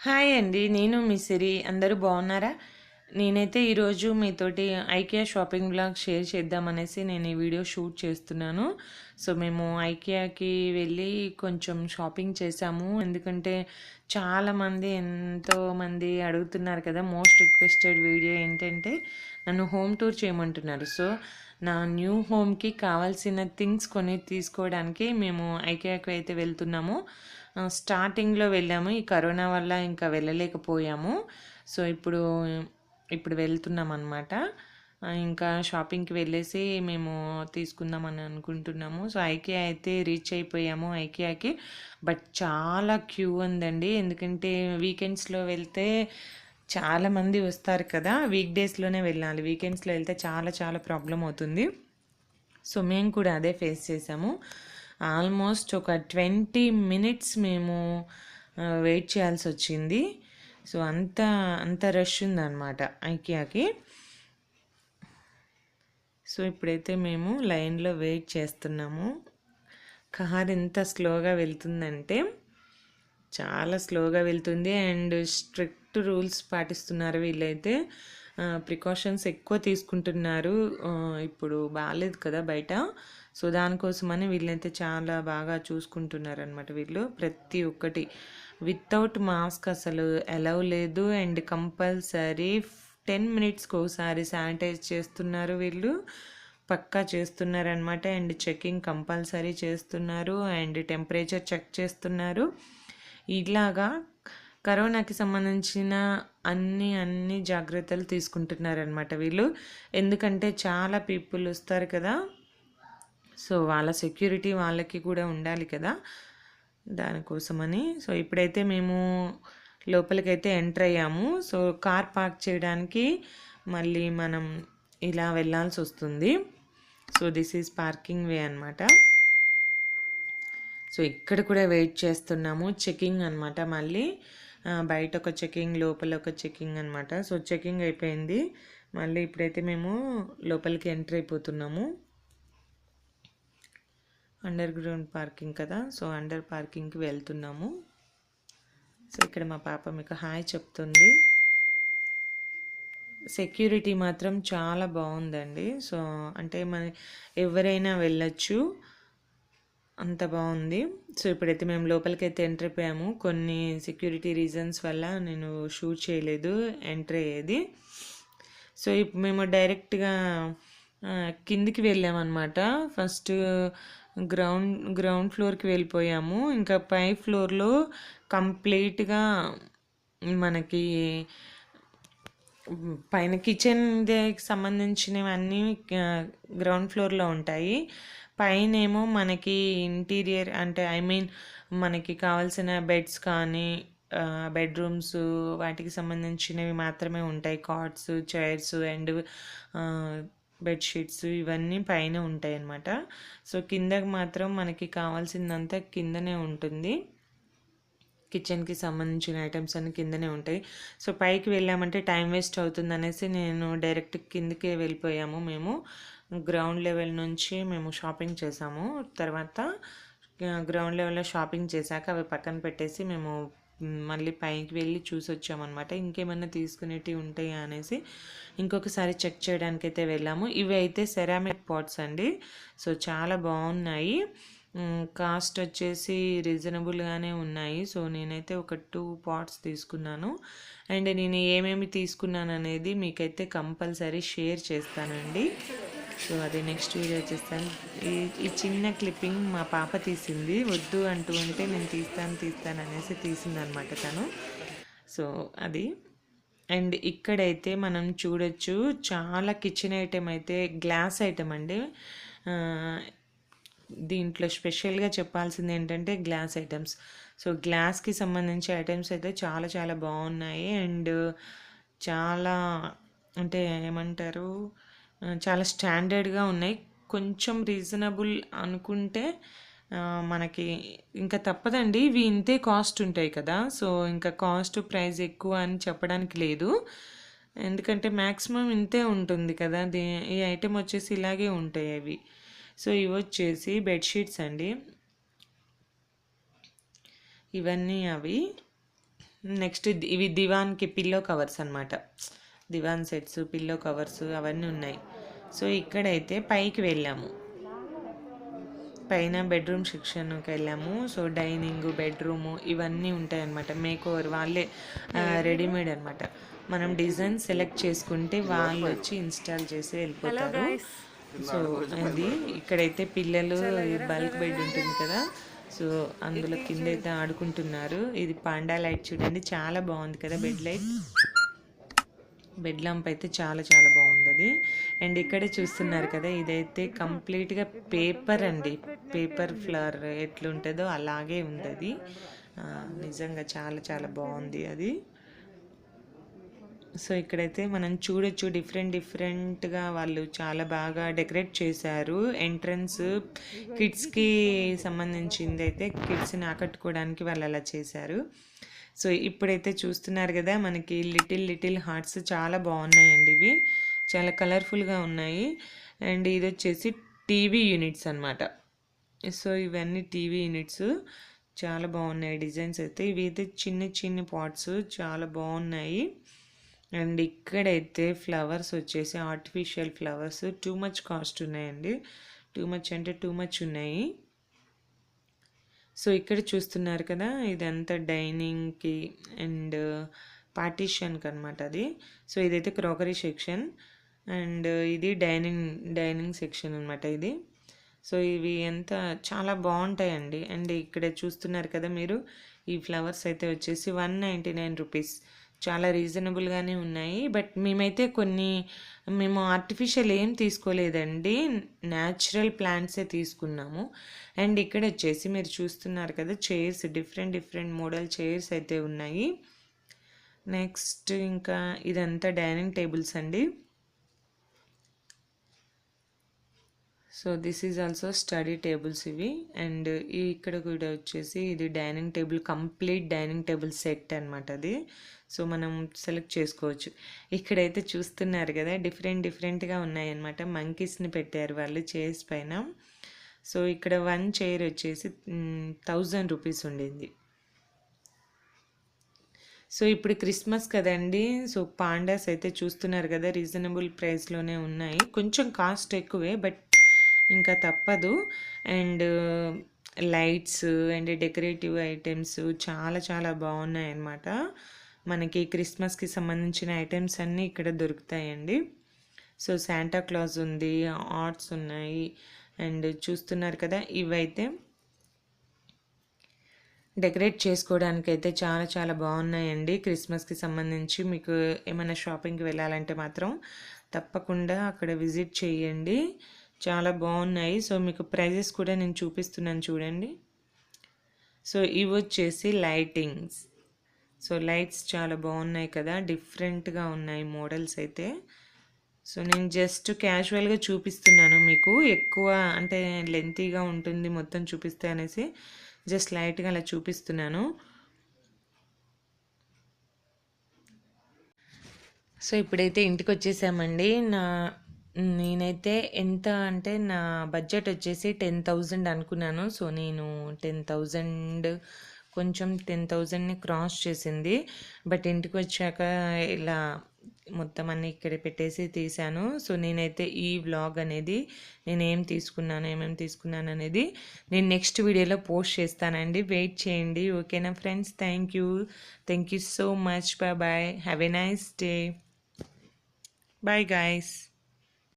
Hi అండి. నేను మీ సిరి. అందరూ బాగున్నారా? నేనైతే ఈరోజు మీతోటి ఐకియా షాపింగ్ బ్లాగ్ షేర్ చేద్దామనేసి నేను ఈ వీడియో షూట్ చేస్తున్నాను. సో మేము ఐకియాకి వెళ్ళి కొంచెం షాపింగ్ చేశాము. ఎందుకంటే చాలామంది ఎంతోమంది అడుగుతున్నారు కదా, మోస్ట్ రిక్వెస్టెడ్ వీడియో ఏంటంటే నన్ను హోమ్ టూర్ చేయమంటున్నారు. సో నా న్యూ హోమ్కి కావాల్సిన థింగ్స్ కొని తీసుకోవడానికి మేము ఐకియాకి అయితే వెళ్తున్నాము. స్టార్టింగ్లో వెళ్ళాము, ఈ కరోనా వల్ల ఇంకా వెళ్ళలేకపోయాము. సో ఇప్పుడు వెళ్తున్నాం అనమాట. ఇంకా షాపింగ్కి వెళ్ళేసి మేము తీసుకుందామని అనుకుంటున్నాము. సో ఐకియా అయితే రీచ్ అయిపోయాము ఐకియాకి. బట్ చాలా క్యూ ఉందండి. ఎందుకంటే వీకెండ్స్లో వెళ్తే చాలామంది వస్తారు కదా, వీక్ డేస్లోనే వెళ్ళాలి. వీకెండ్స్లో వెళ్తే చాలా చాలా ప్రాబ్లం అవుతుంది. సో మేము కూడా అదే ఫేస్ చేసాము. ఆల్మోస్ట్ ఒక 20 మినిట్స్ మేము వెయిట్ చేయాల్సి వచ్చింది. సో అంత అంత రష్ ఉందన్నమాట ఐకియాకి. సో ఇప్పుడైతే మేము లైన్లో వెయిట్ చేస్తున్నాము. కార్ ఎంత స్లోగా వెళ్తుందంటే చాలా స్లోగా వెళ్తుంది. అండ్ స్ట్రిక్ట్ రూల్స్ పాటిస్తున్నారు వీళ్ళైతే. ప్రికాషన్స్ ఎక్కువ తీసుకుంటున్నారు. ఇప్పుడు బాగాలేదు కదా బయట. సో దానికోసమని వీళ్ళైతే చాలా బాగా చూసుకుంటున్నారు అనమాట. వీళ్ళు ప్రతి ఒక్కటి వితౌట్ మాస్క్ అసలు అలౌ లేదు. అండ్ కంపల్సరీ 10 మినిట్స్కి ఒకసారి శానిటైజ్ చేస్తున్నారు వీళ్ళు. పక్కా చేస్తున్నారనమాట. అండ్ చెకింగ్ కంపల్సరీ చేస్తున్నారు. అండ్ టెంపరేచర్ చెక్ చేస్తున్నారు. ఇలాగా కరోనాకి సంబంధించిన అన్ని జాగ్రత్తలు తీసుకుంటున్నారనమాట వీళ్ళు. ఎందుకంటే చాలా పీపుల్ వస్తారు కదా, సో వాళ్ళ సెక్యూరిటీ వాళ్ళకి కూడా ఉండాలి కదా, దానికోసమని. సో ఇప్పుడైతే మేము లోపలికైతే ఎంటర్ అయ్యాము. సో కార్ పార్క్ చేయడానికి మళ్ళీ మనం ఇలా వెళ్ళాల్సి వస్తుంది. సో దిస్ ఈజ్ పార్కింగ్ వే అనమాట. సో ఇక్కడ కూడా వెయిట్ చేస్తున్నాము. చెకింగ్ అనమాట. మళ్ళీ బయట ఒక చెకింగ్, లోపల ఒక చెకింగ్ అనమాట. సో చెకింగ్ అయిపోయింది. మళ్ళీ ఇప్పుడైతే మేము లోపలికి ఎంటర్ అయిపోతున్నాము. అండర్ గ్రౌండ్ పార్కింగ్ కదా, సో అండర్ పార్కింగ్కి వెళ్తున్నాము. సో ఇక్కడ మా పాప మీకు హాయ్ చెప్తుంది. సెక్యూరిటీ మాత్రం చాలా బాగుందండి. సో అంటే ఎవరైనా వెళ్ళొచ్చు, అంత బాగుంది. సో ఇప్పుడైతే మేము లోపలికి అయితే ఎంటర్ అయిపోయాము. కొన్ని సెక్యూరిటీ రీజన్స్ వల్ల నేను షూట్ చేయలేదు ఎంటర్ అయ్యేది. సో ఇప్పుడు మేము డైరెక్ట్గా కిందికి వెళ్ళామన్నమాట. ఫస్ట్ గ్రౌండ్ ఫ్లోర్కి వెళ్ళిపోయాము. ఇంకా పై ఫ్లోర్లో కంప్లీట్గా మనకి పైన కిచెన్కి సంబంధించినవన్నీ గ్రౌండ్ ఫ్లోర్లో ఉంటాయి. పైన ఏమో మనకి ఇంటీరియర్ అంటే మనకి కావాల్సిన బెడ్స్ కానీ బెడ్రూమ్స్ వాటికి సంబంధించినవి మాత్రమే ఉంటాయి. కాట్స్, చైర్స్ అండ్ బెడ్షీట్స్ ఇవన్నీ పైన ఉంటాయి అన్నమాట. సో కిందకి మాత్రం మనకి కావాల్సిందంతా కిందనే ఉంటుంది. కిచెన్కి సంబంధించిన ఐటమ్స్ అన్నీ కిందనే ఉంటాయి. సో పైకి వెళ్ళామంటే టైం వేస్ట్ అవుతుంది అనేసి నేను డైరెక్ట్ కిందకే వెళ్ళిపోయాము. మేము గ్రౌండ్ లెవెల్ నుంచి మేము షాపింగ్ చేసాము. తర్వాత గ్రౌండ్ లెవెల్లో షాపింగ్ చేశాక అవి పక్కన పెట్టేసి మేము మళ్ళీ పైకి వెళ్ళి చూసి వచ్చామన్నమాట. ఇంకేమైనా తీసుకునేటివి ఉంటాయా అనేసి ఇంకొకసారి చెక్ చేయడానికి అయితే వెళ్ళాము. ఇవి అయితే సెరామిక్ పాట్స్ అండి. సో చాలా బాగున్నాయి. కాస్ట్ వచ్చేసి రీజనబుల్గానే ఉన్నాయి. సో నేనైతే ఒక 2 పాట్స్ తీసుకున్నాను. అండ్ నేను ఏమేమి తీసుకున్నాను అనేది మీకైతే కంపల్సరీ షేర్ చేస్తానండి. సో అది నెక్స్ట్ వీడియో చేస్తాను. ఈ చిన్న క్లిప్పింగ్ మా పాప తీసింది. వద్దు అంటూ ఉంటే నేను తీస్తాను అనేసి తీసింది అనమాట తను. సో అది. అండ్ ఇక్కడైతే మనం చూడొచ్చు చాలా కిచెన్ ఐటెం అయితే గ్లాస్ ఐటెం అండి. దీంట్లో స్పెషల్గా చెప్పాల్సింది ఏంటంటే గ్లాస్ ఐటమ్స్. సో గ్లాస్కి సంబంధించి ఐటమ్స్ అయితే చాలా చాలా బాగున్నాయి. అండ్ చాలా అంటే ఏమంటారు, చాలా స్టాండర్డ్గా ఉన్నాయి. కొంచెం రీజనబుల్ అనుకుంటే మనకి ఇంకా తప్పదండి. ఇవి ఇంతే కాస్ట్ ఉంటాయి కదా. సో ఇంకా కాస్ట్ ప్రైస్ ఎక్కువ అని చెప్పడానికి లేదు. ఎందుకంటే మ్యాక్సిమం ఇంతే ఉంటుంది కదా. ఈ ఐటెం వచ్చేసి ఇలాగే ఉంటాయి అవి. సో ఇవి వచ్చేసి బెడ్షీట్స్ అండి. ఇవన్నీ అవి నెక్స్ట్ ఇవి దివాన్కి పిల్లో కవర్స్ అనమాట. దివాన్ సెట్స్, పిల్లో కవర్స్ అవన్నీ ఉన్నాయి. సో ఇక్కడైతే పైకి వెళ్ళాము, పైన బెడ్రూమ్ సెక్షన్కి వెళ్ళాము. సో డైనింగ్, బెడ్రూము ఇవన్నీ ఉంటాయన్నమాట. మేక్ ఓవర్ వాళ్ళే రెడీమేడ్ అనమాట. మనం డిజైన్ సెలెక్ట్ చేసుకుంటే వాళ్ళు వచ్చి ఇన్స్టాల్ చేసి వెళ్ళిపోతారు. సో అది ఇక్కడైతే పిల్లలు బల్క్ బెడ్ ఉంటుంది కదా, సో అందులో కింద అయితే ఆడుకుంటున్నారు. ఇది పాండా లైట్ చూడండి, చాలా బాగుంది కదా బెడ్ లైట్. బెడ్ ల్యాంప్ అయితే చాలా చాలా బాగుంది అది. అండ్ ఇక్కడే చూస్తున్నారు కదా, ఇదైతే కంప్లీట్గా పేపర్ అండి. పేపర్ ఫ్లవర్ ఎట్లుంటుందో అలాగే ఉంది అది. నిజంగా చాలా చాలా బాగుంది అది. సో ఇక్కడైతే మనం చూడొచ్చు, డిఫరెంట్గా వాళ్ళు చాలా బాగా డెకరేట్ చేశారు. ఎంట్రన్స్ కిడ్స్కి సంబంధించింది అయితే కిడ్స్ని ఆకట్టుకోవడానికి వాళ్ళు అలా చేశారు. సో ఇప్పుడైతే చూస్తున్నారు కదా, మనకి లిటిల్ హార్ట్స్ చాలా బాగున్నాయండి. ఇవి చాలా కలర్ఫుల్గా ఉన్నాయి. అండ్ ఇది వచ్చేసి టీవీ యూనిట్స్ అనమాట. సో ఇవన్నీ టీవీ యూనిట్స్ చాలా బాగున్నాయి డిజైన్స్ అయితే. ఇవి అయితే చిన్న పాట్స్ చాలా బాగున్నాయి. అండ్ ఇక్కడైతే ఫ్లవర్స్ వచ్చేసి artificial flowers too much cost ఉన్నాయండి. టూ మచ్ అంటే టూ మచ్ ఉన్నాయి. సో ఇక్కడ చూస్తున్నారు కదా, ఇదంతా డైనింగ్కి అండ్ పార్టీషన్కి అనమాట అది. సో ఇదైతే క్రాకరీ సెక్షన్ అండ్ ఇది డైనింగ్ సెక్షన్ అనమాట ఇది. సో ఇవి ఎంత చాలా బాగుంటాయండి. అండ్ ఇక్కడ చూస్తున్నారు కదా మీరు, ఈ ఫ్లవర్స్ అయితే వచ్చేసి 199 రూపీస్. చాలా రీజనబుల్గానే ఉన్నాయి. బట్ మేము ఆర్టిఫిషియల్ ఏం తీసుకోలేదండి, న్యాచురల్ ప్లాంట్సే తీసుకున్నాము. అండ్ ఇక్కడ వచ్చేసి మీరు చూస్తున్నారు కదా, చైర్స్ డిఫరెంట్ మోడల్ చైర్స్ అయితే ఉన్నాయి. నెక్స్ట్ ఇంకా ఇదంతా డైనింగ్ టేబుల్స్ అండి. So this is also study tables ఇవి. అండ్ ఇక్కడ కూడా వచ్చేసి ఇది dining table, complete dining table set అనమాట అది. సో మనం సెలెక్ట్ చేసుకోవచ్చు. ఇక్కడైతే చూస్తున్నారు కదా, డిఫరెంట్గా ఉన్నాయన్నమాట. మంకీస్ని పెట్టారు వాళ్ళు చైర్స్ పైన. సో ఇక్కడ 1 చైర్ వచ్చేసి 1000 రూపీస్ ఉండింది. సో ఇప్పుడు క్రిస్మస్ కదండి, సో పాండాస్ అయితే చూస్తున్నారు కదా, రీజనబుల్ ప్రైస్లోనే ఉన్నాయి. కొంచెం కాస్ట్ ఎక్కువే, బట్ ఇంకా తప్పదు. And lights and decorative items చాలా చాలా బాగున్నాయి అన్నమాట. మనకి క్రిస్మస్కి సంబంధించిన ఐటమ్స్ అన్నీ ఇక్కడ దొరుకుతాయండి. సో శాంటా క్లాజ్ ఉంది, ఆర్ట్స్ ఉన్నాయి. అండ్ చూస్తున్నారు కదా, ఇవైతే డెకరేట్ చేసుకోవడానికి అయితే చాలా చాలా బాగున్నాయండి. క్రిస్మస్కి సంబంధించి మీకు ఏమైనా షాపింగ్కి వెళ్ళాలంటే మాత్రం తప్పకుండా అక్కడ విజిట్ చేయండి, చాలా బాగున్నాయి. సో మీకు ప్రైజెస్ కూడా నేను చూపిస్తున్నాను చూడండి. సో ఇవి వచ్చేసి లైటింగ్స్. సో లైట్స్ చాలా బాగున్నాయి కదా, డిఫరెంట్గా ఉన్నాయి మోడల్స్ అయితే. సో నేను జస్ట్ క్యాజువల్గా చూపిస్తున్నాను మీకు, ఎక్కువ అంటే లెంతీగా ఉంటుంది మొత్తం చూపిస్తే అనేసి జస్ట్ లైట్గా అలా చూపిస్తున్నాను. సో ఇప్పుడైతే ఇంటికి వచ్చేసామండి. నేనైతే ఎంత అంటే నా బడ్జెట్ వచ్చేసి 10,000 అనుకున్నాను. సో నేను 10,000 కొంచెం 10,000ని క్రాస్ చేసింది. బట్ ఇంటికి వచ్చాక ఇలా మొత్తం అన్నీ ఇక్కడ పెట్టేసి తీశాను. సో నేనైతే ఈ వ్లాగ్ అనేది ఏమేమి తీసుకున్నాను అనేది నేను నెక్స్ట్ వీడియోలో పోస్ట్ చేస్తానండి, వెయిట్ చేయండి. ఓకేనా friends, thank you so much. Bye, have a nice day. Bye guys.